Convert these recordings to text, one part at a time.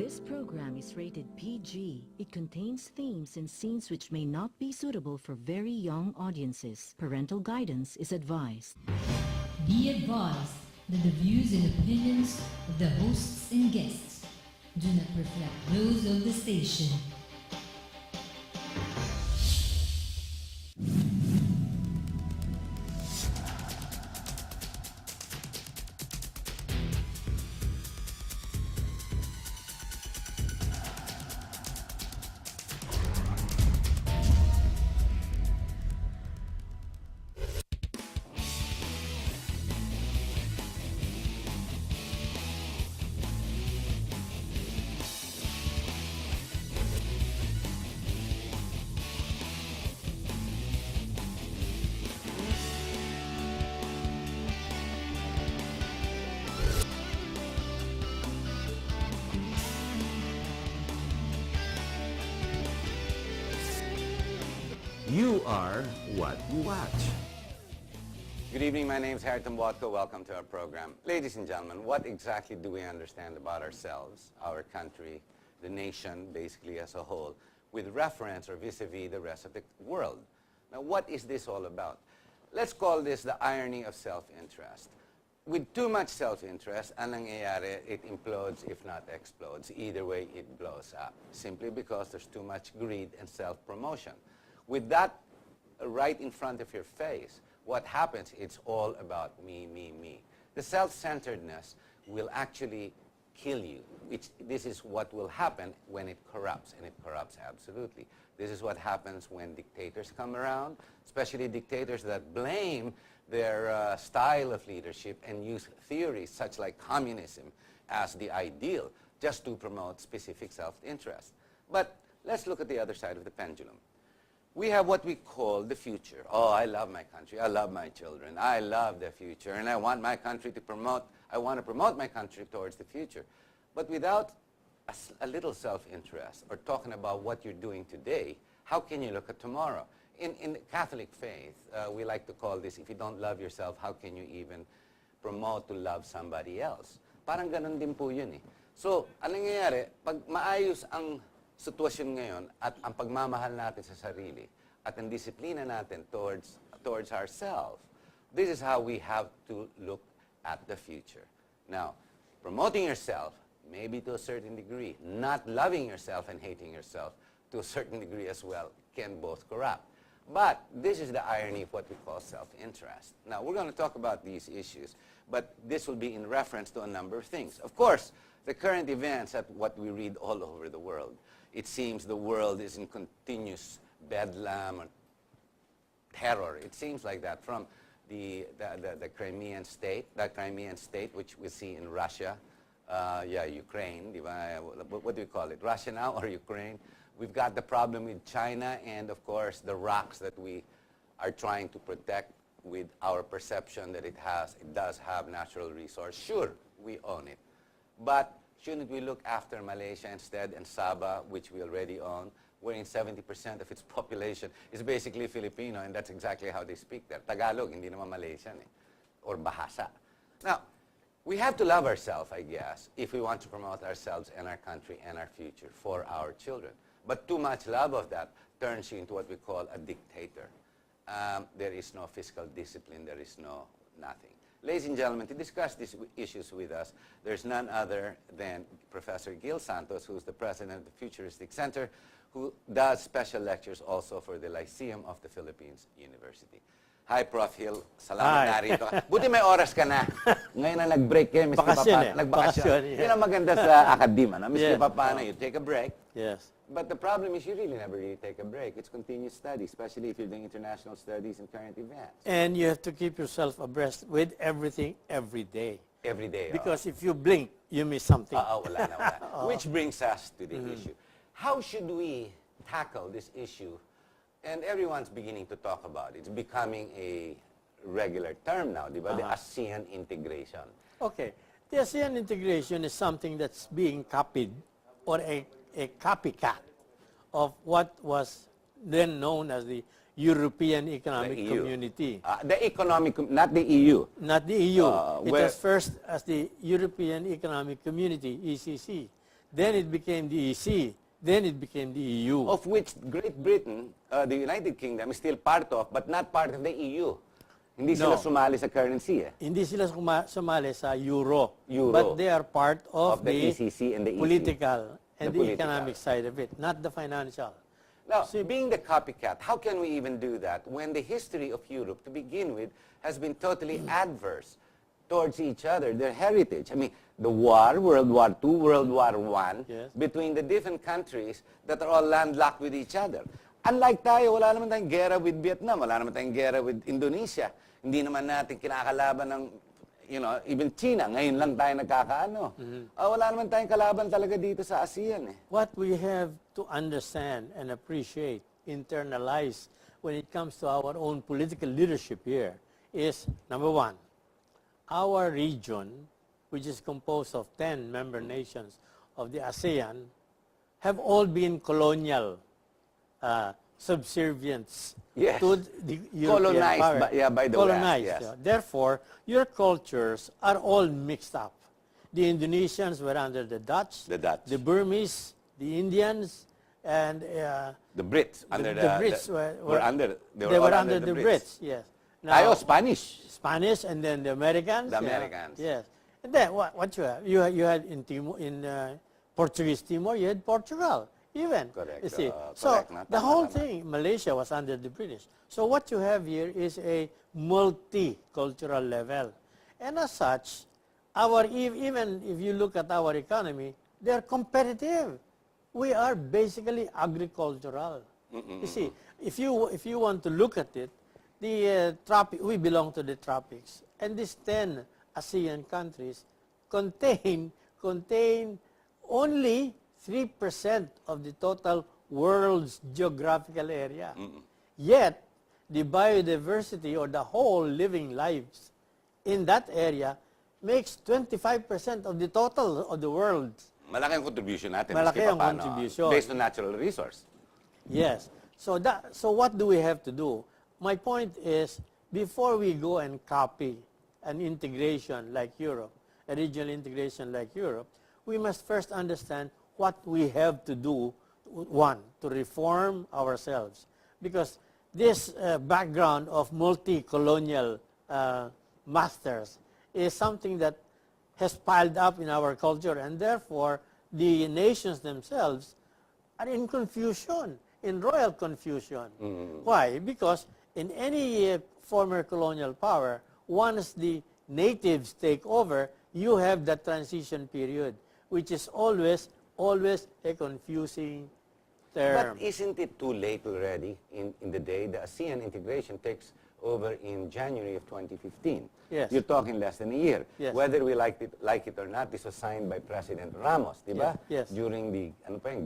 This program is rated PG. It contains themes and scenes which may not be suitable for very young audiences. Parental guidance is advised. Be advised that the views and opinions of the hosts and guests do not reflect those of the station. You are what you watch. Good evening, my name is Harriton Watko. Welcome to our program. Ladies and gentlemen, what exactly do we understand about ourselves, our country, the nation, basically as a whole, with reference or vis-a-vis the rest of the world? Now, what is this all about? Let's call this the irony of self-interest. With too much self-interest, ang nangyayari, it implodes if not explodes. Either way, it blows up, simply because there's too much greed and self-promotion. With that right in front of your face, what happens, it's all about me, me, me. The self-centeredness will actually kill you. This is what will happen when it corrupts, and it corrupts absolutely. This is what happens when dictators come around, especially dictators that blame their style of leadership and use theories such like communism as the ideal just to promote specific self-interest. But let's look at the other side of the pendulum. We have what we call the future. Oh, I love my country. I love my children. I love the future. And I want my country to I want to promote my country towards the future. But without a little self-interest or talking about what you're doing today, how can you look at tomorrow? In the Catholic faith, we like to call this, if you don't love yourself, how can you even promote to love somebody else? Parang ganun din po yun eh. So, anong nangyayari, pag maayos ang sitwasyon ngayon at ang pagmamahal natin sa sarili at ang disiplina natin towards ourselves, this is how we have to look at the future. Now, promoting yourself, maybe to a certain degree, not loving yourself and hating yourself to a certain degree as well, can both corrupt. But this is the irony of what we call self-interest. Now, we're going to talk about these issues, but this will be in reference to a number of things. Of course, the current events at what we read all over the world. It seems the world is in continuous bedlam or terror. It seems like that from the Crimean state, which we see in Russia, Ukraine. What do we call it? Russia now or Ukraine? We've got the problem with China and, of course, the rocks that we are trying to protect with our perception that it does have natural resource. Sure, we own it. But shouldn't we look after Malaysia instead and Sabah, which we already own, wherein 70% of its population is basically Filipino, and that's exactly how they speak there. Tagalog, hindi naman Malaysian eh, or Bahasa. Now, we have to love ourselves, I guess, if we want to promote ourselves and our country and our future for our children. But too much love of that turns you into what we call a dictator. There is no fiscal discipline, there is no nothing. Ladies and gentlemen, to discuss these issues with us, there's none other than Professor Gil Santos, who's the president of the Futuristic Center, who does special lectures also for the Lyceum of the Philippines University. Hi, Prof. Gil. Salamat narito ka. Buti may oras ka na. Ngayon na nag-break kayo, Mr. Papana. Nagbakasyon. Yun ang maganda sa akadema. No? Mr. Papana, you take a break. Yes. But the problem is you really never really take a break. It's continuous study, especially if you're doing international studies and current events. And you have to keep yourself abreast with everything every day. Every day. Because if you blink, you miss something. Wala na, wala. Which brings us to the issue. How should we tackle this issue? And everyone's beginning to talk about it. It's becoming a regular term now, di ba? The ASEAN integration. Okay. The ASEAN integration is something that's being copied or a copycat of what was then known as the European Economic Community. The economic, not the EU. Not the EU. It was first as the European Economic Community, ECC. then it became the EC, then it became the EU. Of which Great Britain, the United Kingdom, is still part of, but not part of the EU. Hindi sila No. sumali sa currency eh. Hindi sila sumali sa Euro, Euro. but they are part of, the ECC and the EC. political and The the, political. economic side of it, not the financial. Now, being the copycat, how can we even do that when the history of Europe, to begin with, has been totally adverse towards each other, their heritage? I mean, the war, World War II, World War I, Yes. between the different countries that are all landlocked with each other. Unlike tayo, wala naman tayong gera with Vietnam, wala naman tayong gera with Indonesia. Hindi naman natin kinakalaban ng, even China. Ngayon lang tayo nagkakaano. Wala naman tayong kalaban talaga dito sa ASEAN eh. What we have to understand and appreciate, internalize when it comes to our own political leadership here is, number one, our region, which is composed of 10 member nations of the ASEAN, have all been colonial subservients Yes. to the European Colonized power. by the West, Colonized, yes. yeah. Therefore, your cultures are all mixed up. The Indonesians were under the Dutch, The Dutch. the Burmese, the Indians, and The Brits, under the Brits were under, they all were under the Brits. Yes. Tayo, Spanish. Spanish, and then the Americans. The yeah. Americans. Yes. And then what you have? You had in Timor, in Portuguese Timor, you had Portugal. Even. Correct. You see. So Correct. the whole Tama. thing, Malaysia was under the British. So what you have here is a multicultural level. And as such, even if you look at our economy, they're competitive. We are basically agricultural. You see, if you want to look at it, we belong to the tropics. And these 10 ASEAN countries contain only 3% of the total world's geographical area. Yet, the biodiversity or the whole living lives in that area makes 25% of the total of the world. Malaki ang contribution natin. Malaki maski ang papaano, contribution. Based on natural resource. Yes. So what do we have to do? My point is, before we go and copy an integration like Europe, a regional integration like Europe, we must first understand what we have to do, one, to reform ourselves. Because this background of multi-colonial masters is something that has piled up in our culture, and therefore the nations themselves are in confusion, in royal confusion. Why? Because in any former colonial power, once the natives take over, you have the transition period, which is always a confusing term. But isn't it too late already in the day? The ASEAN integration takes over in January of 2015. Yes. You're talking less than a year. Yes. Whether we like it or not, this was signed by President Ramos, di ba? Yes. During the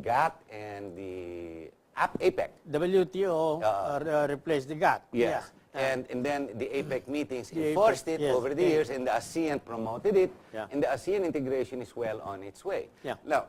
GATT and the APEC. WTO replaced the GATT. Yes. Yeah. And then the APEC meetings The enforced APEC, it yes. over the years, and the ASEAN promoted it, Yeah. and the ASEAN integration is well on its way. Yeah. Now,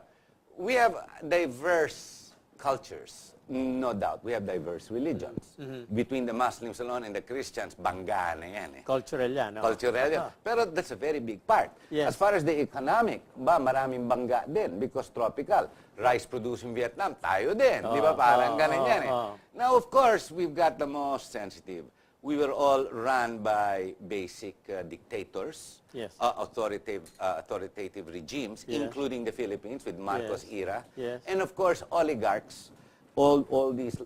we have diverse cultures, no doubt. We have diverse religions. Between the Muslims alone and the Christians, bangga na yan eh. Cultural yan. No? Cultural yan. Pero that's a very big part. Yes. As far as the economic, maraming bangga din because tropical. Rice producing Vietnam, tayo din. Di ba? Parang ganun yan eh. Now, of course, we've got the most sensitive. We were all run by basic dictators, Yes. authoritative regimes, Yes. including the Philippines with Marcos Yes. era. Yes. And of course, oligarchs, all these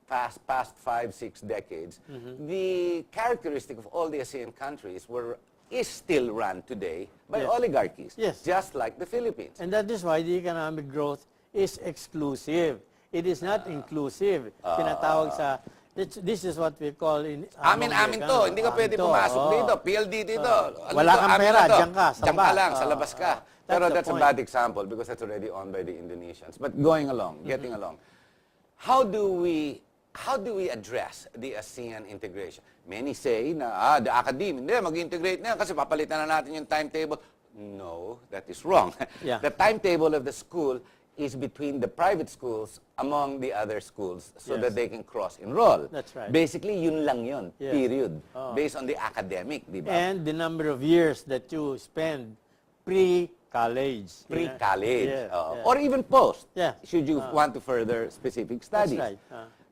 past 5-6 decades. The characteristic of all the ASEAN countries is still run today by Yes. oligarchies, Yes. just like the Philippines. And that is why the economic growth is exclusive. It is not inclusive. Tinatawag sa, this is what we call in... Amin to. Hindi ka pwede pumasok dito. PLD dito. Wala kang Amin pera, na to. diyan ka, sa Diyan ka labas. lang, sa labas ka. Pero the that's a point. bad example because that's already owned by the Indonesians. But going along, getting along, how do we address the ASEAN integration? Many say na, the academy, hindi, mag-integrate na yan kasi papalitan na natin yung timetable. No, that is wrong. Yeah. The timetable of the school is between the private schools among the other schools so Yes. that they can cross-enroll. That's right. Basically, yun lang yun, Yes. period. Based on the academic, di ba? And the number of years that you spend pre college. Pre-college. Yeah, yeah. Or even post, Yeah. should you want to further specific studies. right.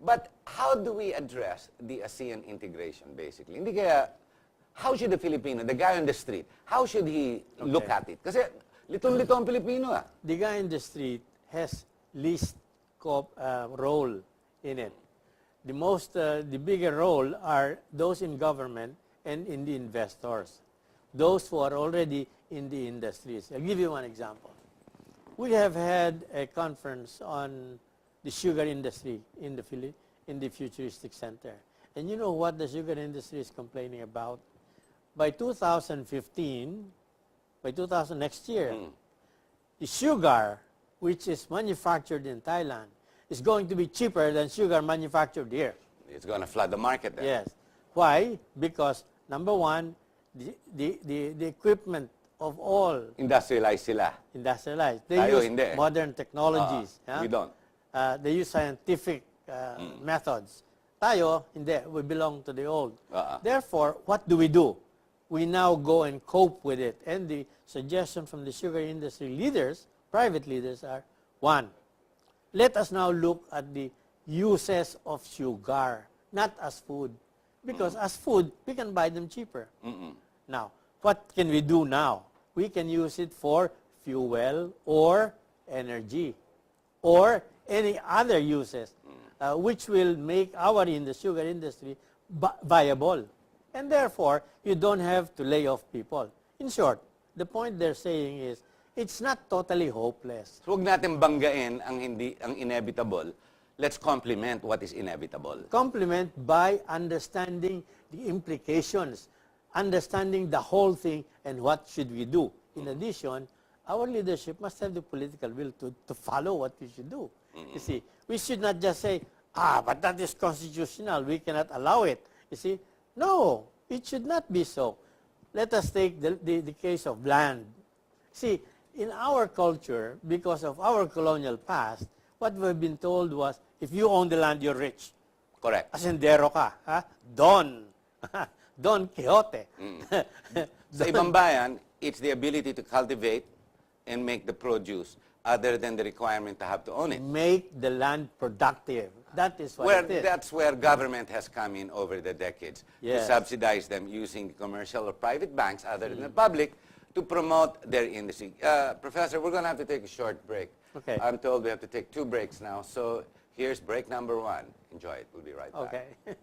But how do we address the ASEAN integration, basically? Hindi kaya, how should the Filipino, the guy on the street, how should he look at it? Kasi litong-lito ang Pilipino ah. The guy in the street has least role in it. The bigger role are those in government and in the investors, those who are already in the industries. I'll give you one example. We have had a conference on the sugar industry in the Futuristic Center. And you know what the sugar industry is complaining about? By 2015, next year, the sugar, which is manufactured in Thailand, is going to be cheaper than sugar manufactured here. It's going to flood the market then. Yes. Why? Because, number one, the equipment of all Industrialized sila. industrialized. They Tayo use hindi. modern technologies. We don't. They use scientific methods. Tayo, hindi. We belong to the old. Therefore, what do? We now go and cope with it. And the suggestion from the sugar industry leaders, private leaders, are, one, let us now look at the uses of sugar, not as food. Because as food, we can buy them cheaper. Now, what can we do now? We can use it for fuel or energy or any other uses which will make the sugar industry viable. And therefore, you don't have to lay off people. In short, the point they're saying is, it's not totally hopeless. So, huwag natin banggain ang inevitable. Let's complement what is inevitable. Complement by understanding the implications, understanding the whole thing, and what should we do. In addition, our leadership must have the political will to follow what we should do. You see, we should not just say, but that is constitutional, we cannot allow it. You see, no, it should not be so. Let us take the case of land. See, in our culture, because of our colonial past, what we've been told was, if you own the land, you're rich. Correct. Asendero ka. Ha? Don. Don Quixote. Sa ibang bayan, it's the ability to cultivate and make the produce other than the requirement to have to own it. Make the land productive. That is what it is. That's where government has come in over the decades to Yes. subsidize them using commercial or private banks other than the public to promote their industry. Professor, we're going to have to take a short break. Okay. I'm told we have to take 2 breaks now. So here's break number 1. Enjoy it. We'll be right back. Okay.